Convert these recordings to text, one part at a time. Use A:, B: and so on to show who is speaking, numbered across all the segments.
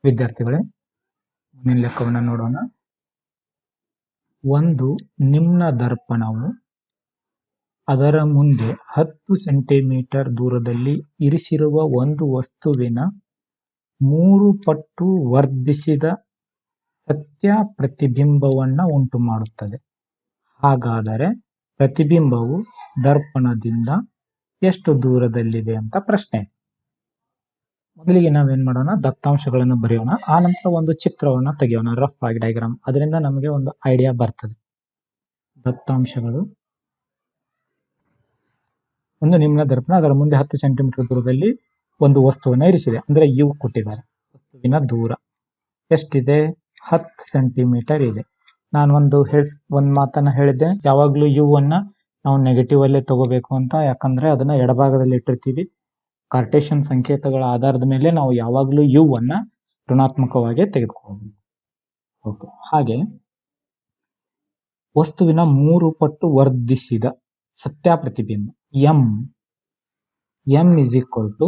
A: ವಿದ್ಯಾರ್ಥಿಗಳೇ, ಮುಂದಿನ ಲೆಕ್ಕವನ್ನು ನೋಡೋಣ. ಒಂದು ನಿಮ್ನ ದರ್ಪಣವು ಅದರ ಮುಂದೆ 10 ಸೆಂಟಿಮೀಟರ್ ದೂರದಲ್ಲಿ ಇರಿಸಿರುವ ಒಂದು ವಸ್ತುವಿನ 3 ಪಟ್ಟು ವರ್ಧಿಸಿದ ಸತ್ಯ ಪ್ರತಿಬಿಂಬವನ್ನು ಉಂಟು ಮಾಡುತ್ತದೆ. ಹಾಗಾದರೆ ಪ್ರತಿಬಿಂಬವು ದರ್ಪಣದಿಂದ ಎಷ್ಟು ದೂರದಲ್ಲಿದೆ ಅಂತ ಪ್ರಶ್ನೆ. ಮೊದಲಿಗೆ ನಾವೇನ್ ಮಾಡೋಣ, ದತ್ತಾಂಶಗಳನ್ನು ಬರೆಯೋಣ. ಆ ನಂತರ ಒಂದು ಚಿತ್ರವನ್ನು ತೆಗೆಯೋಣ, ರಫ್ ಆಗಿ ಡಯಾಗ್ರಾಮ್. ಅದರಿಂದ ನಮಗೆ ಒಂದು ಐಡಿಯಾ ಬರ್ತದೆ. ದತ್ತಾಂಶಗಳು: ಒಂದು ನಿಮ್ನ ದರ್ಪಣ, ಅದರ ಮುಂದೆ 10 ಸೆಂಟಿಮೀಟರ್ ದೂರದಲ್ಲಿ ಒಂದು ವಸ್ತುವನ್ನು ಇರಿಸಿದೆ. ಅಂದ್ರೆ ಯು ಕೊಟ್ಟಿದ್ದಾರೆ. ವಸ್ತುವಿನ ದೂರ ಎಷ್ಟಿದೆ? 10 ಸೆಂಟಿಮೀಟರ್ ಇದೆ. ನಾನು ಒಂದು ಮಾತನ್ನ ಹೇಳಿದ್ದೆ, ಯಾವಾಗ್ಲೂ ಯು ಅನ್ನ ನಾವು ನೆಗೆಟಿವ್ ಅಲ್ಲೇ ತಗೋಬೇಕು ಅಂತ. ಯಾಕಂದ್ರೆ ಅದನ್ನ ಎಡಭಾಗದಲ್ಲಿ ಇಟ್ಟಿರ್ತೀವಿ. ಕಾರ್ಟೇಶನ್ ಸಂಕೇತಗಳ ಆಧಾರದ ಮೇಲೆ ನಾವು ಯಾವಾಗ್ಲೂ ಯು ಅನ್ನ ಋಣಾತ್ಮಕವಾಗಿ ತೆಗೆದುಕೊಳ್ಳಬೇಕು. ಓಕೆ. ಹಾಗೆ ವಸ್ತುವಿನ 3 ಪಟ್ಟು ವರ್ಧಿಸಿದ ಸತ್ಯ ಪ್ರತಿಬಿಂಬ m is equal to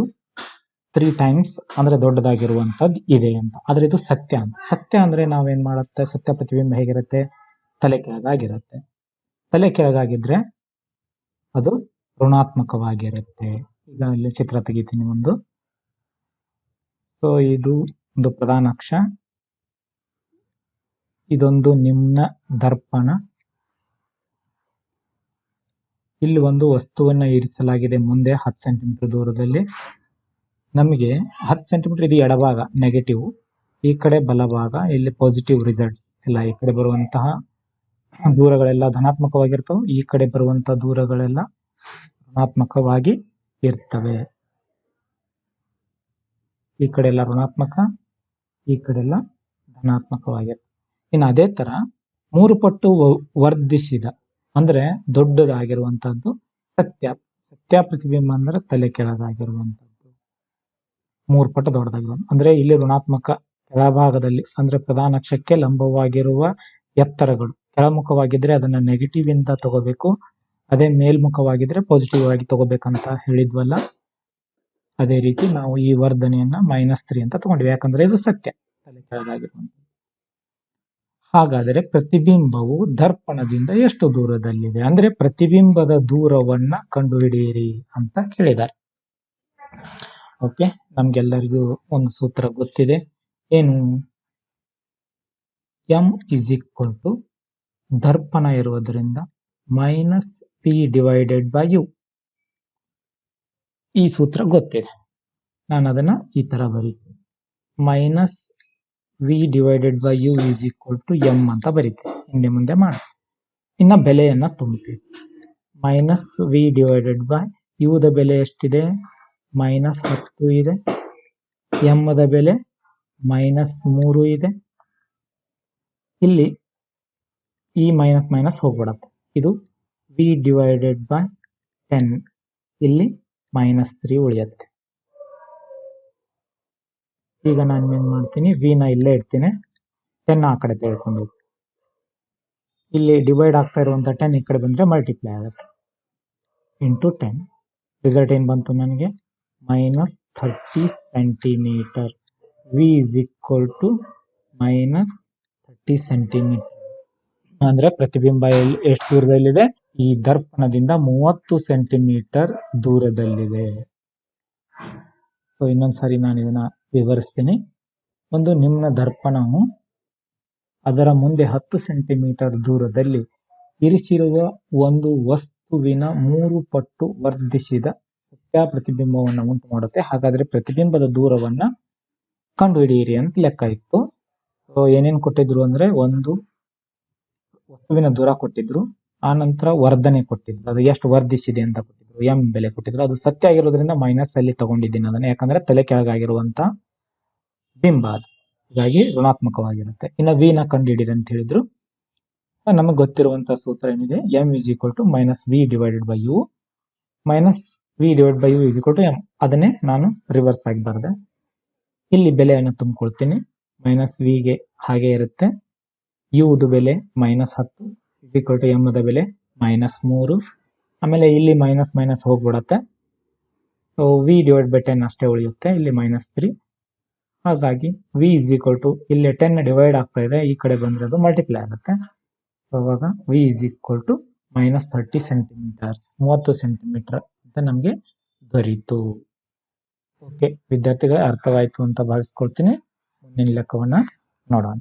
A: 3 times ಅಂದ್ರೆ ದೊಡ್ಡದಾಗಿರುವಂತದ್ದು ಇದೆ ಅಂತ. ಆದ್ರೆ ಇದು ಸತ್ಯ ಅಂತ. ಸತ್ಯ ಅಂದ್ರೆ ನಾವೇನ್ ಮಾಡುತ್ತೆ, ಸತ್ಯ ಪ್ರತಿಬಿಂಬ ಹೇಗಿರುತ್ತೆ? ತಲೆ ಕೆಳಗಾಗಿರುತ್ತೆ. ತಲೆ ಕೆಳಗಾಗಿದ್ರೆ ಅದು ಋಣಾತ್ಮಕವಾಗಿರುತ್ತೆ. ಈಗ ಇಲ್ಲಿ ಚಿತ್ರ ತೆಗಿತೀನಿ ಒಂದು. ಸೊ ಇದು ಒಂದು ಪ್ರಧಾನ ಅಕ್ಷ, ಇದೊಂದು ನಿಮ್ನ ದರ್ಪಣ. ಇಲ್ಲಿ ಒಂದು ವಸ್ತುವನ್ನ ಇರಿಸಲಾಗಿದೆ ಮುಂದೆ 10 ಸೆಂಟಿಮೀಟರ್ ದೂರದಲ್ಲಿ. ನಮಗೆ 10 ಸೆಂಟಿಮೀಟರ್ ಇದು ಎಡಭಾಗ ನೆಗೆಟಿವ್, ಈ ಕಡೆ ಬಲಭಾಗ ಇಲ್ಲಿ ಪಾಸಿಟಿವ್ ರಿಸಲ್ಟ್ಸ್ ಎಲ್ಲ. ಈ ಕಡೆ ಬರುವಂತಹ ದೂರಗಳೆಲ್ಲ ಧನಾತ್ಮಕವಾಗಿರ್ತವೆ, ಈ ಕಡೆ ಬರುವಂತಹ ದೂರಗಳೆಲ್ಲ ಋಣಾತ್ಮಕವಾಗಿ ಇರ್ತವೆ. ಈ ಕಡೆ ಎಲ್ಲ ಋಣಾತ್ಮಕ, ಈ ಕಡೆ ಎಲ್ಲ ಧನಾತ್ಮಕವಾಗಿರ್ತವೆ. ಇನ್ನು ಅದೇ ತರ 3 ಪಟ್ಟು ವರ್ಧಿಸಿದ ಅಂದ್ರೆ ದೊಡ್ಡದಾಗಿರುವಂತಹದ್ದು ಸತ್ಯ ಪ್ರತಿಬಿಂಬ ಅಂದ್ರೆ ತಲೆ ಕೆಳಗಾಗಿರುವಂತದ್ದು. 3 ಪಟ್ಟು ದೊಡ್ಡದಾಗಿರುವಂತ ಅಂದ್ರೆ ಇಲ್ಲಿ ಋಣಾತ್ಮಕ ಕೆಳಭಾಗದಲ್ಲಿ ಅಂದ್ರೆ ಪ್ರಧಾನ ಅಕ್ಷಕ್ಕೆ ಲಂಬವಾಗಿರುವ ಎತ್ತರಗಳು ಕೆಳಮುಖವಾಗಿದ್ರೆ ಅದನ್ನ ನೆಗೆಟಿವ್ ಇಂದ ತಗೋಬೇಕು, ಅದೇ ಮೇಲ್ಮುಖವಾಗಿದ್ರೆ ಪಾಸಿಟಿವ್ ಆಗಿ ತಗೋಬೇಕಂತ ಹೇಳಿದ್ವಲ್ಲ. ಅದೇ ರೀತಿ ನಾವು ಈ ವರ್ಧನೆಯನ್ನ -3 ಅಂತ ತಗೊಂಡ್ವಿ, ಯಾಕಂದ್ರೆ ಇದು ಸತ್ಯ ತಲೆ ಕೆಳಗಾಗಿರುವಂತ. ಹಾಗಾದರೆ ಪ್ರತಿಬಿಂಬವು ದರ್ಪಣದಿಂದ ಎಷ್ಟು ದೂರದಲ್ಲಿದೆ ಅಂದ್ರೆ ಪ್ರತಿಬಿಂಬದ ದೂರವನ್ನ ಕಂಡುಹಿಡಿಯಿರಿ ಅಂತ ಕೇಳಿದ್ದಾರೆ. ಓಕೆ, ನಮ್ಗೆಲ್ಲರಿಗೂ ಒಂದು ಸೂತ್ರ ಗೊತ್ತಿದೆ. ಏನು? ಎಂ ಇಸ್ ಈಕ್ವಲ್ ಟು ದರ್ಪಣ ಇರುವುದರಿಂದ -p/u. ಈ ಸೂತ್ರ ಗೊತ್ತಿದೆ. ನಾನು ಅದನ್ನ ಈ ತರ ಬರೀತೀನಿ, -v/u is equal to m ಅಂತ ಬರೀತೀನಿ. ಹಿಂದೆ ಮುಂದೆ ಮಾಡಿ ಇನ್ನ ಬೆಲೆಯನ್ನ ತುಂಬ್ತೀವಿ. -v/u ದ ಬೆಲೆ ಎಷ್ಟಿದೆ? -10 ಇದೆ. m ದ ಬೆಲೆ -3 ಇದೆ. ಇಲ್ಲಿ ಈ ಮೈನಸ್ ಹೋಗ್ಬಿಡತ್ತೆ. ಇದು v/10, ಇಲ್ಲಿ -3 ಉಳಿಯುತ್ತೆ. ಈಗ ನಾನು ಏನ್ ಮಾಡ್ತೀನಿ, v ನ ಇಲ್ಲೇ ಇಡ್ತೀನಿ, 10 ಆ ಕಡೆ ತೆಗೆದುಕೊಂಡು ಹೋಗ್ತೀನಿ. ಇಲ್ಲಿ ಡಿವೈಡ್ ಆಗ್ತಾ ಇರುವಂತ 10 ಈ ಕಡೆ ಬಂದ್ರೆ ಮಲ್ಟಿಪ್ಲೈ ಆಗುತ್ತೆ. ಇಂಟು 10 ರಿಸಲ್ಟ್ ಏನ್ ಬಂತು ನನಗೆ? -30 centimetre. v is equal to -30 centimetre ಅಂದ್ರೆ ಪ್ರತಿಬಿಂಬ ಎಷ್ಟು ದೂರದಲ್ಲಿದೆ? ಈ ದರ್ಪಣದಿಂದ 30 ಸೆಂಟಿಮೀಟರ್ ದೂರದಲ್ಲಿದೆ. ಸೊ ಇನ್ನೊಂದ್ಸರಿ ನಾನು ಇದನ್ನ ವಿವರಿಸ್ತೀನಿ. ಒಂದು ನಿಮ್ನ ದರ್ಪಣವು ಅದರ ಮುಂದೆ 10 ಸೆಂಟಿಮೀಟರ್ ದೂರದಲ್ಲಿ ಇರಿಸಿರುವ ಒಂದು ವಸ್ತುವಿನ 3 ಪಟ್ಟು ವರ್ಧಿಸಿದ ಸತ್ಯ ಪ್ರತಿಬಿಂಬವನ್ನು ಉಂಟು ಮಾಡುತ್ತೆ. ಹಾಗಾದ್ರೆ ಪ್ರತಿಬಿಂಬದ ದೂರವನ್ನ ಕಂಡುಹಿಡಿಯಿರಿ ಅಂತ ಲೆಕ್ಕ ಇತ್ತು. ಏನೇನು ಕೊಟ್ಟಿದ್ರು ಅಂದ್ರೆ, ಒಂದು ವಸ್ತುವಿನ ದೂರ ಕೊಟ್ಟಿದ್ರು, ಆ ನಂತರ ವರ್ಧನೆ ಕೊಟ್ಟಿದ್ರು, ಅದು ಎಷ್ಟು ವರ್ಧಿಸಿದೆ ಅಂತ ಕೊಟ್ಟಿದ್ರು, ಎಂ ಬೆಲೆ ಕೊಟ್ಟಿದ್ರು. ಅದು ಸತ್ಯ ಆಗಿರೋದ್ರಿಂದ ಮೈನಸ್ ಅಲ್ಲಿ ತಗೊಂಡಿದ್ದೀನಿ ಅದನ್ನ, ಯಾಕಂದ್ರೆ ತಲೆ ಕೆಳಗಾಗಿರುವಂತ ಬಿಂಬ ಅದು, ಹೀಗಾಗಿ ಋಣಾತ್ಮಕವಾಗಿರುತ್ತೆ. ಇನ್ನು ವಿ ನ ಕಂಡುಹಿಡಿರಿ ಅಂತ ಹೇಳಿದ್ರು. ನಮಗೆ ಗೊತ್ತಿರುವಂತಹ ಸೂತ್ರ ಏನಿದೆ? M is equal to -v/u, -v/u is equal to m. ಅದನ್ನೇ ನಾನು ರಿವರ್ಸ್ ಆಗಿ ಬರೆದೆ. ಇಲ್ಲಿ ಬೆಲೆಯನ್ನು ತುಂಬಿಕೊಳ್ತೀನಿ. -v ಗೆ ಹಾಗೆ ಇರುತ್ತೆ. u ದು ಬೆಲೆ -10 ಇಸ್ ಈಕ್ವಲ್ ಟು m ದ ಬೆಲೆ -3. ಆಮೇಲೆ ಇಲ್ಲಿ ಮೈನಸ್ ಹೋಗ್ಬಿಡತ್ತೆ. v/10 ಅಷ್ಟೇ ಉಳಿಯುತ್ತೆ. ಇಲ್ಲಿ -3. ಹಾಗಾಗಿ ವಿ ಇಸ್ ಈಕ್ವಲ್ ಟು ಇಲ್ಲಿ 10 ಡಿವೈಡ್ ಆಗ್ತಾ ಇದೆ, ಈ ಕಡೆ ಬಂದ್ರೆ ಅದು ಮಲ್ಟಿಪ್ಲೈ ಆಗುತ್ತೆ. ಅವಾಗ v is equal to -30 centimetres, 30 centimetre ಅಂತ ನಮಗೆ ದೊರೀತು. ಓಕೆ ವಿದ್ಯಾರ್ಥಿಗಳೇ, ಅರ್ಥವಾಯಿತು ಅಂತ ಭಾವಿಸ್ಕೊಳ್ತೀನಿ. ಮುಂದಿನ ಲೆಕ್ಕವನ್ನ ನೋಡೋಣ.